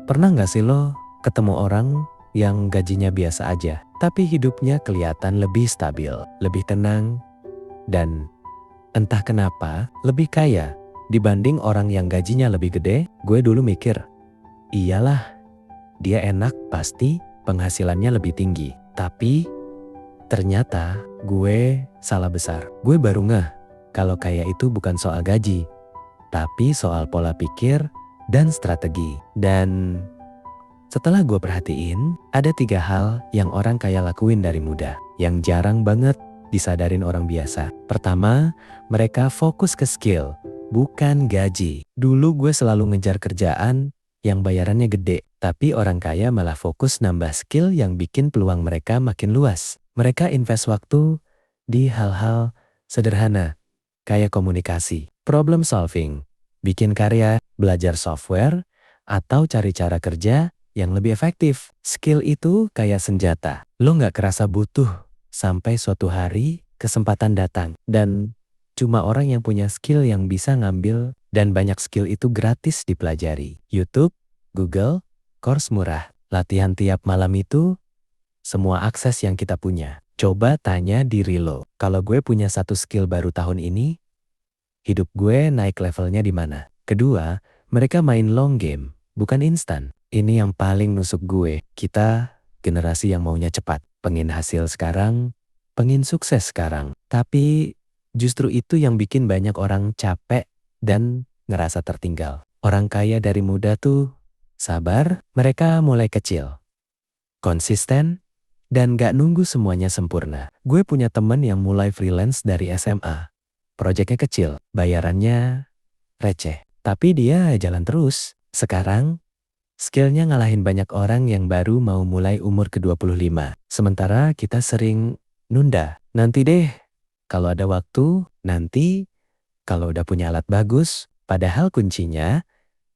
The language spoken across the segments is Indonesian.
Pernah nggak sih lo ketemu orang yang gajinya biasa aja, tapi hidupnya kelihatan lebih stabil, lebih tenang, dan entah kenapa lebih kaya dibanding orang yang gajinya lebih gede? Gue dulu mikir, iyalah dia enak pasti penghasilannya lebih tinggi. Tapi ternyata gue salah besar. Gue baru ngeh kalau kaya itu bukan soal gaji, tapi soal pola pikir dan strategi. Dan setelah gue perhatiin, ada 3 hal yang orang kaya lakuin dari muda, yang jarang banget disadarin orang biasa. Pertama, mereka fokus ke skill, bukan gaji. Dulu gue selalu ngejar kerjaan yang bayarannya gede, tapi orang kaya malah fokus nambah skill yang bikin peluang mereka makin luas. Mereka invest waktu di hal-hal sederhana, kayak komunikasi, problem solving, bikin karya, belajar software, atau cari cara kerja yang lebih efektif. Skill itu kayak senjata. Lo nggak kerasa butuh sampai suatu hari kesempatan datang. Dan cuma orang yang punya skill yang bisa ngambil, dan banyak skill itu gratis dipelajari. YouTube, Google, course murah. Latihan tiap malam itu semua akses yang kita punya. Coba tanya diri lo, kalau gue punya satu skill baru tahun ini, hidup gue naik levelnya di mana? Kedua, mereka main long game, bukan instan. Ini yang paling nusuk gue. Kita generasi yang maunya cepat, pengen hasil sekarang, pengen sukses sekarang. Tapi justru itu yang bikin banyak orang capek dan ngerasa tertinggal. Orang kaya dari muda tuh sabar, mereka mulai kecil, konsisten, dan gak nunggu semuanya sempurna. Gue punya temen yang mulai freelance dari SMA. Proyeknya kecil, bayarannya receh. Tapi dia jalan terus. Sekarang, skillnya ngalahin banyak orang yang baru mau mulai umur ke-25. Sementara kita sering nunda. Nanti deh, kalau ada waktu, nanti, kalau udah punya alat bagus. Padahal kuncinya,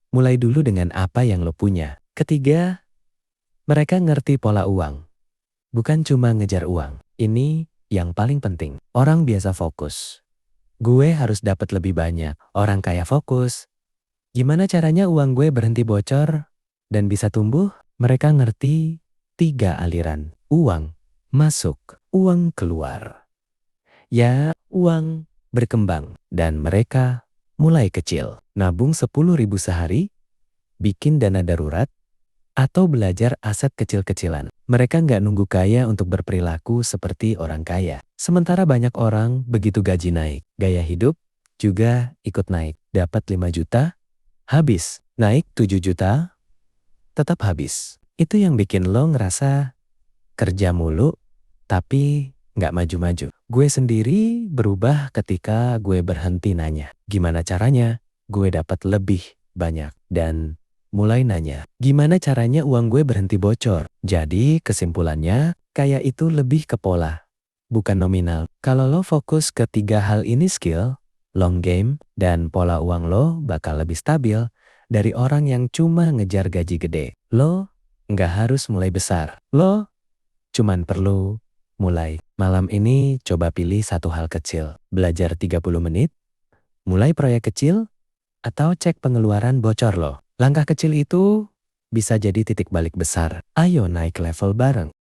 mulai dulu dengan apa yang lo punya. Ketiga, mereka ngerti pola uang. Bukan cuma ngejar uang. Ini yang paling penting. Orang biasa fokus, gue harus dapat lebih banyak. Orang kaya fokus, gimana caranya uang gue berhenti bocor dan bisa tumbuh? Mereka ngerti 3 aliran. Uang masuk, uang keluar. Ya, uang berkembang. Dan mereka mulai kecil. Nabung 10.000 sehari, bikin dana darurat, atau belajar aset kecil-kecilan. Mereka nggak nunggu kaya untuk berperilaku seperti orang kaya. Sementara banyak orang begitu gaji naik, gaya hidup juga ikut naik. Dapat 5 juta, habis. Naik 7 juta, tetap habis. Itu yang bikin lo ngerasa kerja mulu, tapi nggak maju-maju. Gue sendiri berubah ketika gue berhenti nanya, gimana caranya gue dapat lebih banyak? Dan mulai nanya, gimana caranya uang gue berhenti bocor? Jadi kesimpulannya, kaya itu lebih ke pola, bukan nominal. Kalau lo fokus ke 3 hal ini, skill, long game, dan pola uang lo bakal lebih stabil dari orang yang cuma ngejar gaji gede. Lo nggak harus mulai besar. Lo cuman perlu mulai. Malam ini coba pilih satu hal kecil. Belajar 30 menit, mulai proyek kecil, atau cek pengeluaran bocor lo. Langkah kecil itu bisa jadi titik balik besar. Ayo naik level bareng.